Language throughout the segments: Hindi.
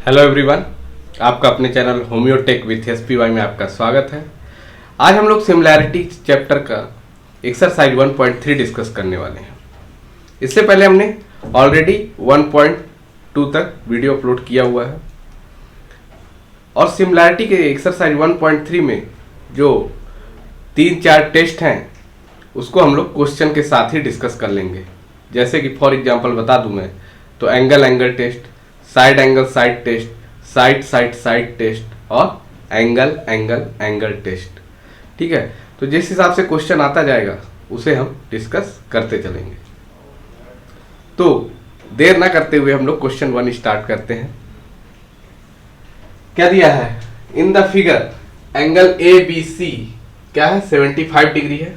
हेलो एवरीवन, आपका अपने चैनल होम्योटेक विथ एसपीवाई में आपका स्वागत है। आज हम लोग सिमिलैरिटी चैप्टर का एक्सरसाइज 1.3 डिस्कस करने वाले हैं। इससे पहले हमने ऑलरेडी 1.2 तक वीडियो अपलोड किया हुआ है और सिमिलैरिटी के एक्सरसाइज 1.3 में जो 3-4 टेस्ट हैं उसको हम लोग क्वेश्चन के साथ ही डिस्कस कर लेंगे। जैसे कि फॉर एग्जांपल बता दूं मैं तो angle test, side angle side test, side test और एंगल टेस्ट। ठीक है, तो जिस हिसाब से क्वेश्चन आता जाएगा उसे हम डिस्कस करते चलेंगे। तो देर ना करते हुए हम लोग क्वेश्चन 1 स्टार्ट करते हैं। क्या दिया है in the figure, angle A B C क्या है 75 डिग्री है।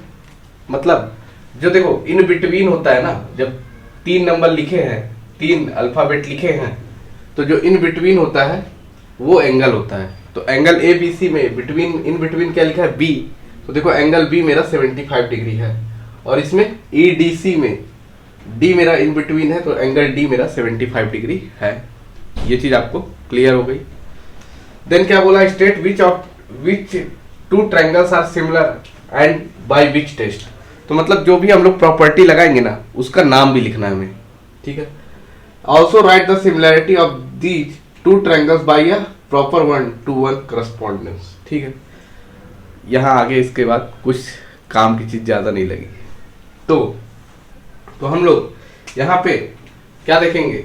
मतलब जो देखो इन बिटवीन होता है ना, जब 3 नंबर लिखे हैं, 3 अल्फाबेट लिखे हैं, तो जो इन बिटवीन होता है वो एंगल होता है। तो एंगल ए बी सी में इन बिटवीन क्या लिखा है बी, तो देखो एंगल बी मेरा 75 डिग्री है और इसमें ई डी सी में डी मेरा इन बिटवीन है, तो एंगल डी मेरा 75 डिग्री है। ये चीज आपको क्लियर हो गई। देन क्या बोला, state which 2 triangles are similar and by which test. तो मतलब जो भी हम लोग प्रॉपर्टी लगाएंगे ना उसका नाम भी लिखना है हमें। ठीक है, also write the similarity of these 2 triangles by a proper 1-to-1 correspondence. ठीक है, यहाँ आगे इसके बाद कुछ काम की चीज ज्यादा नहीं लगी। तो हम लोग यहाँ पे क्या देखेंगे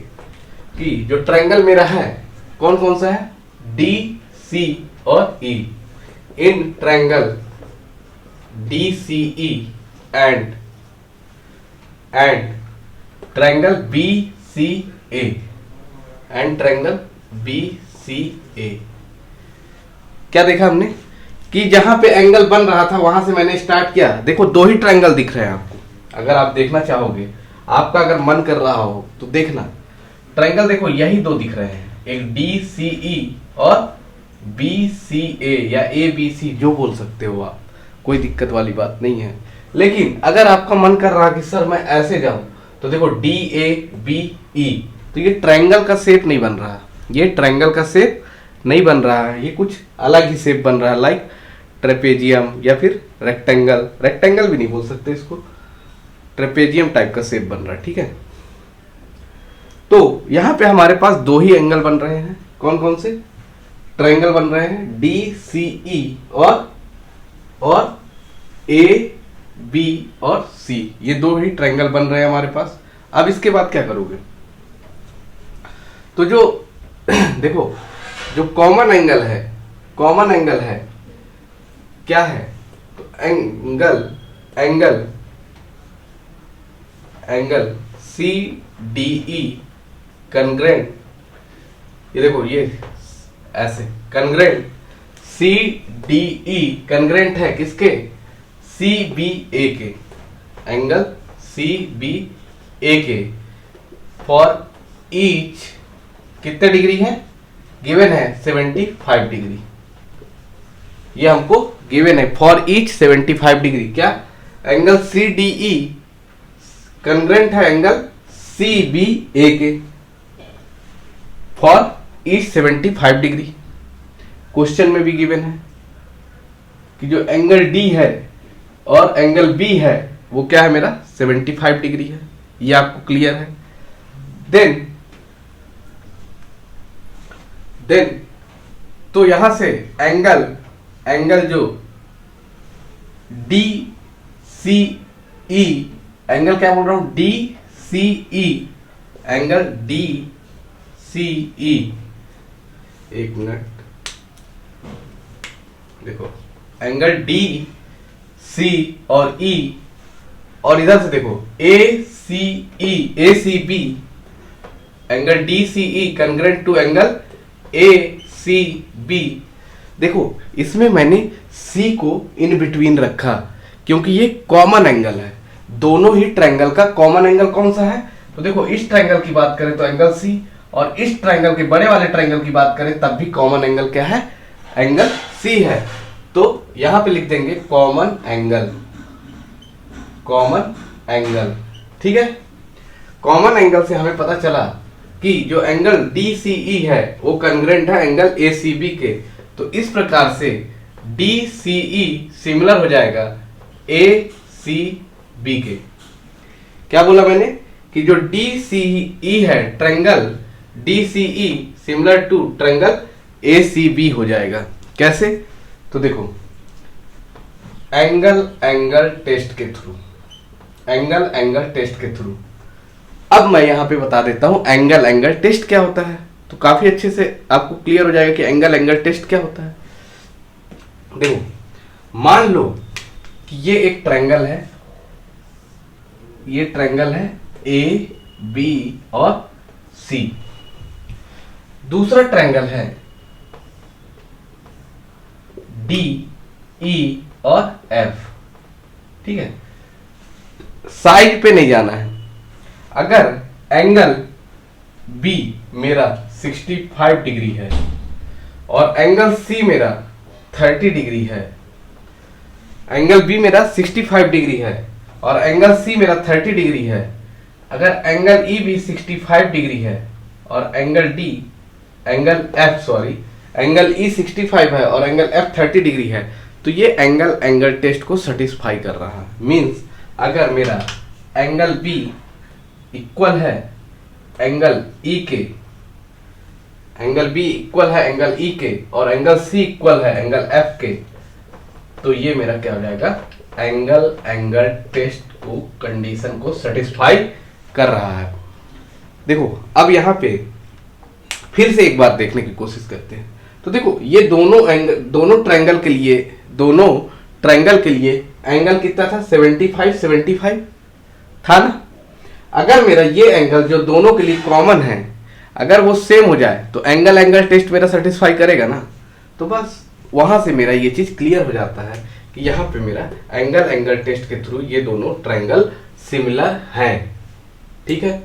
कि जो ट्रायंगल मेरा है कौन कौन सा है, डी सी और E. In triangle D C E and triangle B C A and triangle B C A. क्या देखा हमने कि जहां पे एंगल बन रहा था वहां से मैंने स्टार्ट किया। देखो 2 ही ट्रायंगल दिख रहे हैं आपको। अगर आप देखना चाहोगे, आपका अगर मन कर रहा हो तो देखना, ट्रायंगल देखो यही 2 दिख रहे हैं, एक डी सी ई और बी सी ए या ए बी सी, जो बोल सकते हो आप, कोई दिक्कत वाली बात नहीं है। लेकिन अगर आपका मन कर रहा कि सर मैं ऐसे जाऊं, तो देखो डी ए बी ई, तो ये ट्रायंगल का शेप नहीं बन रहा, ये ट्रायंगल का शेप नहीं बन रहा है, ये कुछ अलग ही शेप बन रहा है, लाइक ट्रेपेजियम या फिर रेक्टेंगल भी नहीं बोल सकते इसको, ट्रेपेजियम टाइप का शेप बन रहा है। ठीक है, तो यहां पे हमारे पास 2 ही एंगल बन रहे हैं। कौन कौन से ट्रायंगल बन रहे हैं, डी सी ई और ए बी और सी, ये 2 ही ट्रायंगल बन रहे हैं हमारे पास। अब इसके बाद क्या करोगे, तो जो देखो जो कॉमन एंगल है क्या है, तो angle C D E congruent, ये देखो ये ऐसे congruent C D E congruent है किसके, सी बी ए के, एंगल सी बी ए के फॉर ईच कितने डिग्री है, गिवन है 75 डिग्री। ये हमको गिवन है फॉर ईच 75 डिग्री। क्या, angle C D E congruent है एंगल सी बी ए के फॉर ईच 75 डिग्री। क्वेश्चन में भी गिवन है कि जो एंगल डी है और एंगल बी है वो क्या है मेरा 75 डिग्री है। ये आपको क्लियर है। देन तो यहां से एंगल जो डी सी ई, एंगल क्या बोल रहा हूं, डी सी ई, एंगल डी सी ई, एक मिनट देखो, एंगल डी सी और ई, और इधर से देखो A C B, angle D C E congruent to angle A C B. देखो इसमें मैंने सी को इन बिटवीन रखा क्योंकि ये कॉमन एंगल है। दोनों ही ट्रायंगल का कॉमन एंगल कौन सा है, तो देखो इस ट्रायंगल की बात करें तो एंगल सी, और इस ट्रायंगल के बड़े वाले ट्रायंगल की बात करें तब भी कॉमन एंगल क्या है, एंगल सी है। तो यहां पे लिख देंगे कॉमन एंगल। ठीक है, कॉमन एंगल से हमें पता चला कि जो एंगल DCE है वो कंग्रेंट है एंगल ACB के, तो इस प्रकार से DCE सिमिलर हो जाएगा ACB के। क्या बोला मैंने कि जो DCE है triangle DCE similar to triangle ACB हो जाएगा। कैसे? तो देखो एंगल टेस्ट के थ्रू, एंगल टेस्ट के थ्रू। अब मैं यहां पे बता देता हूं एंगल टेस्ट क्या होता है, तो काफी अच्छे से आपको क्लियर हो जाएगा कि एंगल टेस्ट क्या होता है। देखो मान लो कि ये एक ट्रायंगल है, ये ट्रायंगल है A B और C। दूसरा ट्रायंगल है D E और F। ठीक है, साइड पे नहीं जाना है। अगर एंगल B मेरा 65 डिग्री है और एंगल C मेरा 30 डिग्री है, एंगल B मेरा 65 डिग्री है और एंगल C मेरा 30 डिग्री है, अगर एंगल E भी 65 डिग्री है और एंगल E 65 है और एंगल F 30 डिग्री है, तो ये एंगल टेस्ट को सेटिस्फाई कर रहा है। मींस अगर मेरा एंगल B इक्वल है एंगल E के, एंगल B इक्वल है एंगल E के और एंगल C इक्वल है एंगल F के, तो ये मेरा क्या हो जाएगा, एंगल टेस्ट को कंडीशन को सेटिस्फाई कर रहा है। देखो अब यहां पे फिर से एक बार देखने की कोशिश करते हैं। तो देखो ये दोनों ट्रायंगल के लिए एंगल कितना था, 75 था ना। अगर मेरा ये एंगल जो दोनों के लिए कॉमन है अगर वो सेम हो जाए तो एंगल टेस्ट मेरा सेटिस्फाई करेगा ना। तो बस वहां से मेरा ये चीज क्लियर हो जाता है कि यहाँ पे मेरा एंगल टेस्ट के थ्रू ये दोनों ट्रायंगल सिमिलर हैं। ठीक है,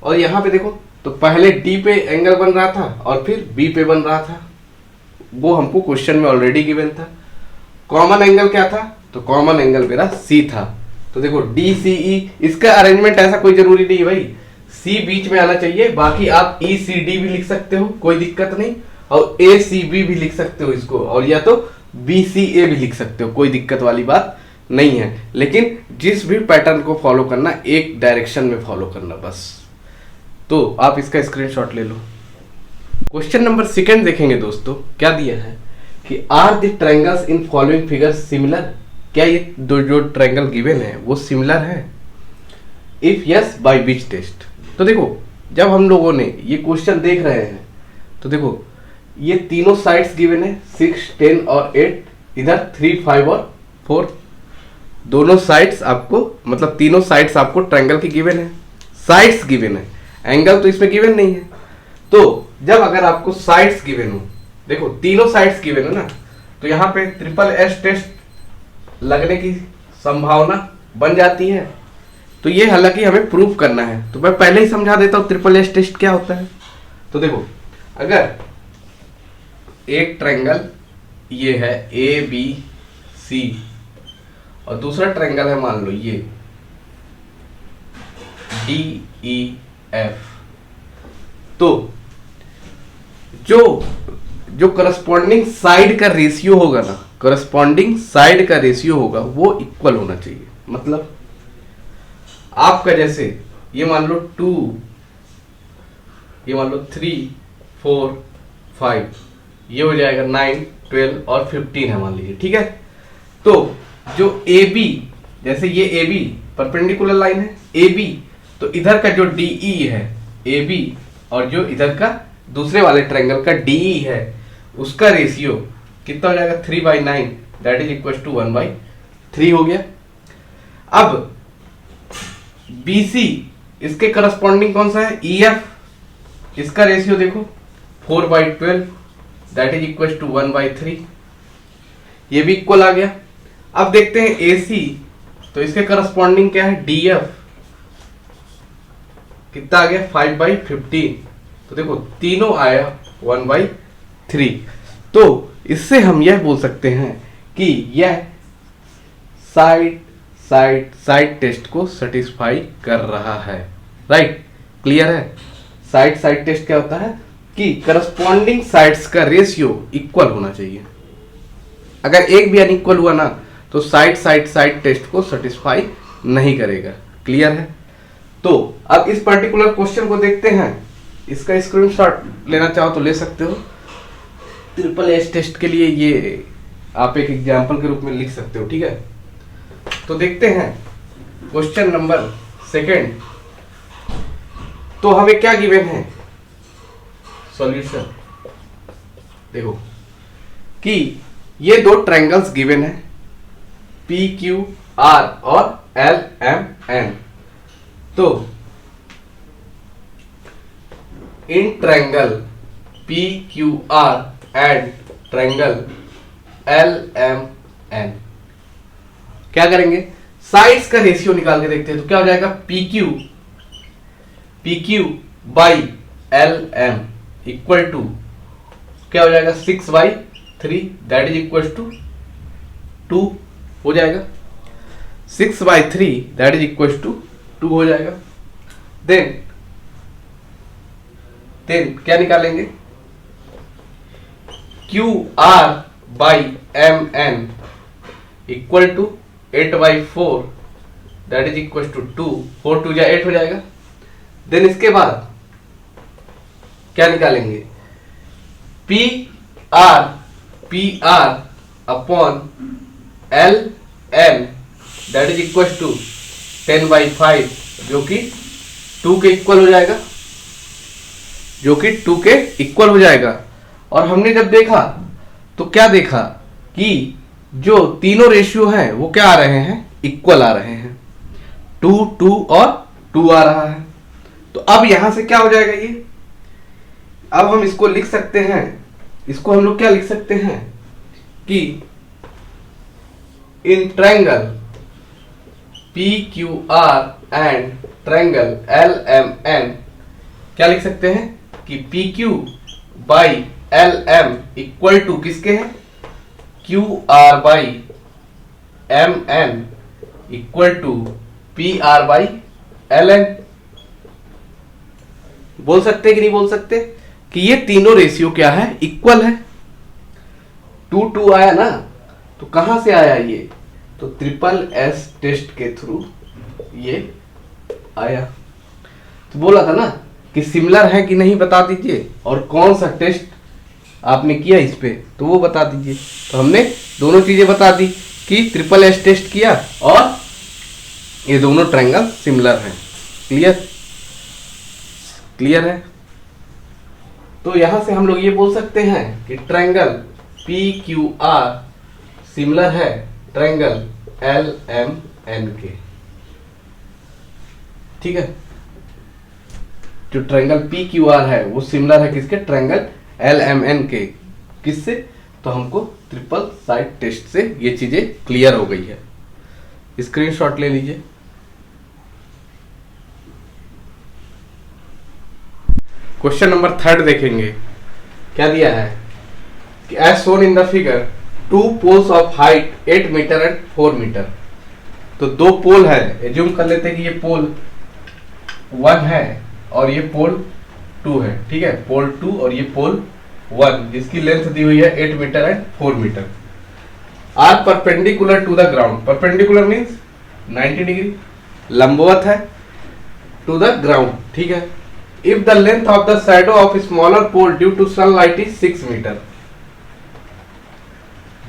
और यहाँ पे देखो तो पहले D पे एंगल बन रहा था और फिर B पे बन रहा था, वो हमको क्वेश्चन में ऑलरेडी गिवन था। कॉमन एंगल क्या था, तो कॉमन एंगल मेरा C था। तो देखो DCE, इसका अरेंजमेंट ऐसा कोई जरूरी नहीं है भाई, C बीच में आना चाहिए, बाकी आप ECD भी लिख सकते हो, कोई दिक्कत नहीं, और ACB भी लिख सकते हो इसको, और या तो BCA भी लिख सकते हो, कोई दिक्कत वाली बात नहीं है। लेकिन जिस भी पैटर्न को फॉलो करना एक डायरेक्शन में फॉलो करना बस। तो आप इसका स्क्रीनशॉट ले लो। क्वेश्चन नंबर 2 देखेंगे दोस्तों, क्या दिया है कि are the triangles in following figure similar, क्या ये दो जो ट्रायंगल गिवन है वो सिमिलर है, if yes by which test. तो देखो जब हम लोगों ने ये क्वेश्चन देख रहे हैं तो देखो ये तीनों साइड्स गिवन है 6, 10 और 8, इधर 3, 5 और 4, दोनों साइड्स आपको मतलब तीनों साइड्स आपको ट्रायंगल की गिवन है, साइड्स गिवन है, एंगल तो इसमें गिवन नहीं है। तो जब अगर आपको साइड्स गिवन हो, देखो तीनों साइड्स गिवन है ना, तो यहाँ पे SSS टेस्ट लगने की संभावना बन जाती है। तो ये हालांकि हमें प्रूव करना है, तो मैं पहले ही समझा देता हूँ SSS टेस्ट क्या होता है। तो देखो अगर एक ट्रायंगल ये है ABC और दूसरा ट्रायंगल है मान लो ये DEF, तो जो करस्पॉन्डिंग साइड का रेशियो होगा ना, करस्पॉन्डिंग साइड का रेशियो होगा वो इक्वल होना चाहिए। मतलब आपका जैसे ये मान लो 2, ये मान लो 3, 4, 5, ये हो जाएगा 9, 12 और 15 है मान लीजिए। ठीक है, तो जो AB, जैसे ये AB परपेंडिकुलर लाइन है AB, तो इधर का जो DE है AB और जो इधर का दूसरे वाले ट्रायंगल का DE है उसका रेशियो कितना हो जाएगा, 3/9, दैट इज इक्वल टू 1/3 हो गया। अब BC इसके करस्पॉन्डिंग कौन सा है, EF, इसका रेशियो देखो 4/12, दैट इज इक्वल टू 1/3, ये भी इक्वल आ गया। अब देखते हैं AC, तो इसके करस्पॉन्डिंग क्या है, DF, कितना आ गया 5/15, तो देखो तीनों आया 1/3। तो इससे हम यह बोल सकते हैं कि यह साइड टेस्ट को सेटिस्फाई कर रहा है। राइट, क्लियर है। साइड साइड टेस्ट क्या होता है कि करस्पॉन्डिंग साइड्स का रेशियो इक्वल होना चाहिए। अगर एक भी अनइक्वल हुआ ना तो साइड साइड साइड टेस्ट को सेटिस्फाई नहीं करेगा। क्लियर है? तो अब इस पर्टिकुलर क्वेश्चन को देखते हैं, इसका स्क्रीनशॉट लेना चाहो तो ले सकते हो। ट्रिपल एच टेस्ट के लिए ये आप एक एग्जाम्पल के रूप में लिख सकते हो। ठीक है, तो देखते हैं क्वेश्चन नंबर सेकंड। तो हमें क्या गिवन है सॉल्यूशन, देखो कि ये दो ट्रायंगल्स गिवन है पी क्यू आर और एल एम एन। तो in triangle P Q R and triangle L M N क्या करेंगे, साइड्स का रेशियो निकाल के देखते हैं। तो क्या हो जाएगा, P Q by L M equal to क्या हो जाएगा 6/3 दैट इज इक्वल टू 2 हो जाएगा। 6/3 दैट इज इक्वल टू 2 हो जाएगा। देन क्या निकालेंगे, Q R by M N equal to 8/4 that is equal to 2, 4 2 8 हो जाएगा। देन इसके बाद क्या निकालेंगे, P R upon L M that is equal to 10/5 जो कि 2 के इक्वल हो जाएगा, और हमने जब देखा तो क्या देखा कि जो तीनों रेशियो हैं वो क्या आ रहे हैं, इक्वल आ रहे हैं। 2 2 और 2 आ रहा है। तो अब यहां से क्या हो जाएगा, ये अब हम इसको लिख सकते हैं, इसको हम लोग क्या लिख सकते हैं कि in triangle P Q R and triangle L M N क्या लिख सकते हैं कि P Q by L M equal to किसके हैं, Q R by M N equal to P R by L N. बोल सकते कि नहीं बोल सकते कि ये तीनों रेशियो क्या है, इक्वल है। 2 2 आया ना, तो कहां से आया ये, तो ट्रिपल एस टेस्ट के थ्रू ये आया। तो बोला था ना कि सिमिलर है कि नहीं बता दीजिए, और कौन सा टेस्ट आपने किया इस पे तो वो बता दीजिए। तो हमने दोनों चीजें बता दी कि ट्रिपल एस टेस्ट किया और ये दोनों ट्रायंगल सिमिलर हैं। क्लियर है? तो यहां से हम लोग ये बोल सकते हैं कि triangle P Q are similar है ट्रायंगल एल एम एन के। ठीक है, जो ट्रायंगल पी क्यू आर है वो सिमिलर है किसके, ट्रायंगल एल एम एन के। किससे, तो हमको ट्रिपल साइड टेस्ट से ये चीजें क्लियर हो गई है। स्क्रीनशॉट ले लीजिए। क्वेश्चन नंबर 3 देखेंगे, क्या दिया है कि as shown in the figure 2 poles of height 8 metre and 4 metre. तो 2 पोल है, एज्यूम कर लेते हैं कि ये पोल 1 है और ये पोल 2 है। ठीक है, पोल 2 और ये पोल 1 जिसकी लेंथ दी हुई है 8 metre and 4 metre. Are perpendicular to the ground, perpendicular means 90 degree, लंबवत है टू द ग्राउंड। ठीक है, if the length of the shadow of smaller pole due to sunlight is 6 metre.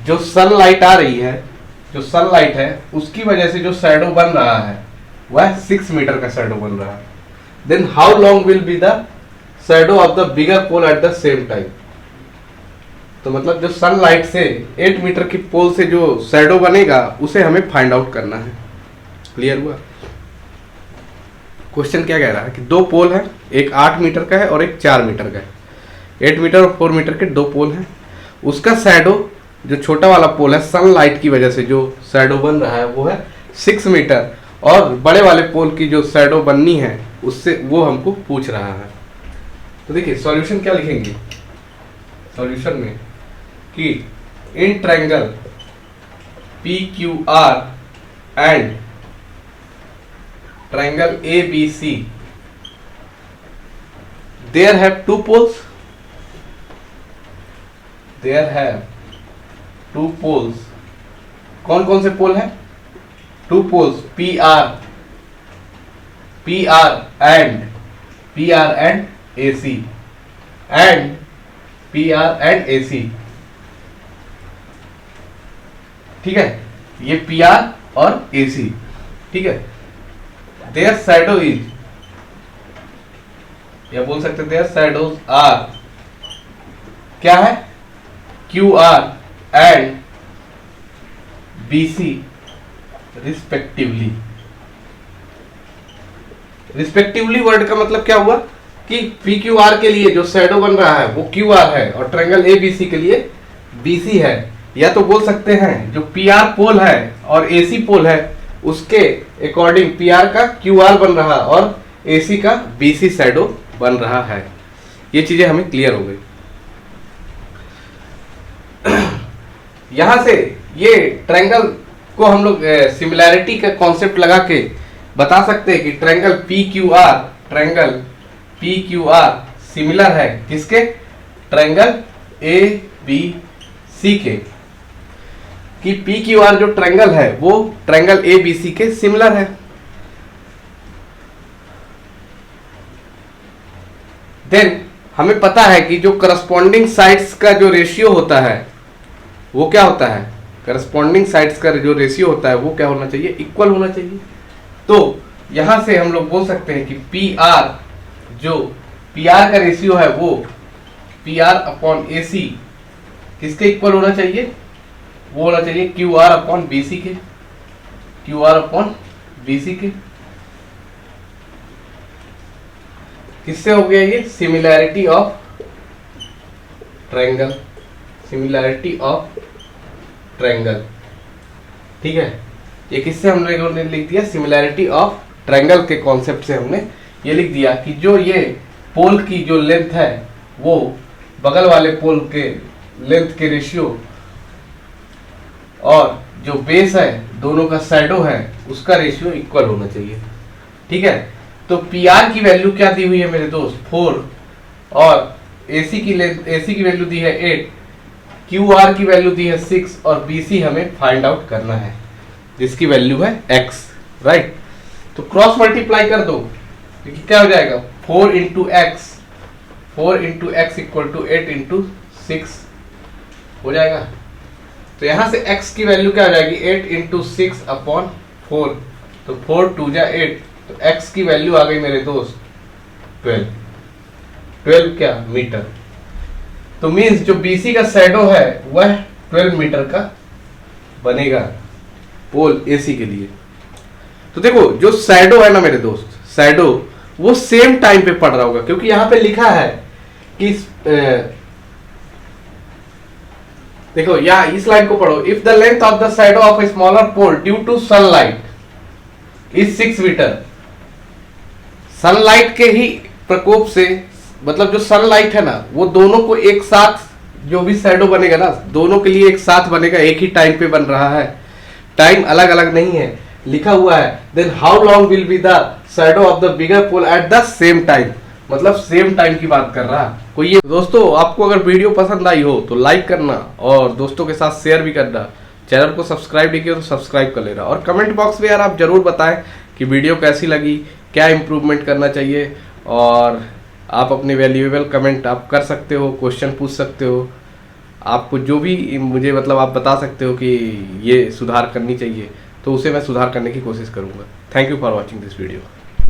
जो सनलाइट आ रही है, जो सनलाइट है उसकी वजह से जो शैडो बन रहा है वह 6 मीटर का शैडो बन रहा है। Then how long will be the shadow of the bigger pole at the same time. तो मतलब जो सनलाइट से 8 मीटर की पोल से जो शैडो बनेगा उसे हमें फाइंड आउट करना है। क्लियर हुआ? क्वेश्चन क्या कह रहा है कि 2 पोल है, एक 8 मीटर का है और एक 4 मीटर का है। 8 मीटर और 4 मीटर के 2 पोल हैं। उसका शैडो जो छोटा वाला पोल है, सनलाइट की वजह से जो शैडो बन रहा है वो है 6 मीटर, और बड़े वाले पोल की जो शैडो बननी है उससे वो हमको पूछ रहा है। तो देखिए सॉल्यूशन क्या लिखेंगे, सॉल्यूशन में कि in triangle P Q R and triangle A B C there have two poles, there have two poles. कौन कौन से पोल है? Two poles, P R and AC and PR and AC। ठीक है, ये PR और AC। ठीक है, देयर शैडो इज, या बोल सकते देयर शैडोज आर क्या है? QR and BC respectively. Respectively word का मतलब क्या हुआ कि PQR के लिए जो शैडो बन रहा है वो QR है और ट्रायंगल ABC के लिए BC है। या तो बोल सकते हैं जो PR पोल है और AC पोल है उसके अकॉर्डिंग PR का QR बन रहा और AC का BC शैडो बन रहा है। ये चीजें हमें क्लियर हो गई। यहां से ये ट्रायंगल को हम लोग सिमिलैरिटी का कॉन्सेप्ट लगा के बता सकते हैं कि ट्रायंगल PQR सिमिलर है किसके? ट्रायंगल ABC के। कि PQR जो ट्रायंगल है वो ट्रायंगल ABC के सिमिलर है। देन हमें पता है कि जो करस्पॉन्डिंग साइड्स का जो रेशियो होता है वो क्या होता है? करस्पॉन्डिंग साइड्स का जो रेशियो होता है वो क्या होना चाहिए? इक्वल होना चाहिए। तो यहां से हम लोग बोल सकते हैं कि PR का रेशियो है वो PR अपॉन AC किसके इक्वल होना चाहिए? वो होना चाहिए QR अपॉन BC के, QR अपॉन BC के। किससे हो गया ये? Similarity of triangle, similarity of triangle. ठीक है, ये किससे हमने लिख दिया? सिमिलैरिटी ऑफ ट्रायंगल के कॉन्सेप्ट से हमने ये लिख दिया कि जो ये पोल की जो लेंथ है वो बगल वाले पोल के लेंथ के रेशियो और जो बेस है दोनों का शैडो है उसका रेशियो इक्वल होना चाहिए। ठीक है, तो PR की वैल्यू क्या दी हुई है मेरे दोस्त? 4 और AC की वैल्यू दी है 8, QR की वैल्यू दी है 6 और BC हमें फाइंड आउट करना है जिसकी वैल्यू है x। राइट, तो क्रॉस मल्टीप्लाई कर दो, क्योंकि क्या हो जाएगा? 4 into x equal to 8 into 6 हो जाएगा। तो यहां से x की वैल्यू क्या हो जाएगी? 8 इंटू 6 अपॉन 4, तो 4 2 जा 8, तो x की वैल्यू आ गई मेरे दोस्त 12 क्या? मीटर। तो मीन्स जो BC का शैडो है वह 12 मीटर का बनेगा पोल AC के लिए। तो देखो जो शैडो है ना मेरे दोस्त, शैडो वो सेम टाइम पे पड़ रहा होगा, क्योंकि यहां पे लिखा है कि देखो या इस लाइन को पढ़ो। If the length of the shadow of a smaller pole due to sunlight is 6 metre. Sunlight के ही प्रकोप से, मतलब जो सनलाइट है ना वो दोनों को एक साथ, जो भी शैडो बनेगा ना दोनों के लिए एक साथ बनेगा, एक ही टाइम पे बन रहा है, टाइम अलग अलग नहीं है। लिखा हुआ है then how long will be the shadow of the bigger pole at the same time, मतलब सेम टाइम की बात कर रहा है कोई। ये दोस्तों आपको अगर वीडियो पसंद आई हो तो लाइक करना और दोस्तों के साथ शेयर भी करना। चैनल को सब्सक्राइब नहीं किया तो सब्सक्राइब कर लेना और कमेंट बॉक्स में यार आप जरूर बताएं कि वीडियो कैसी लगी, क्या इंप्रूवमेंट करना चाहिए। और आप अपने वैल्यूएबल कमेंट आप कर सकते हो, क्वेश्चन पूछ सकते हो, आपको जो भी मुझे मतलब आप बता सकते हो कि ये सुधार करनी चाहिए, तो उसे मैं सुधार करने की कोशिश करूँगा। Thank you for watching this video.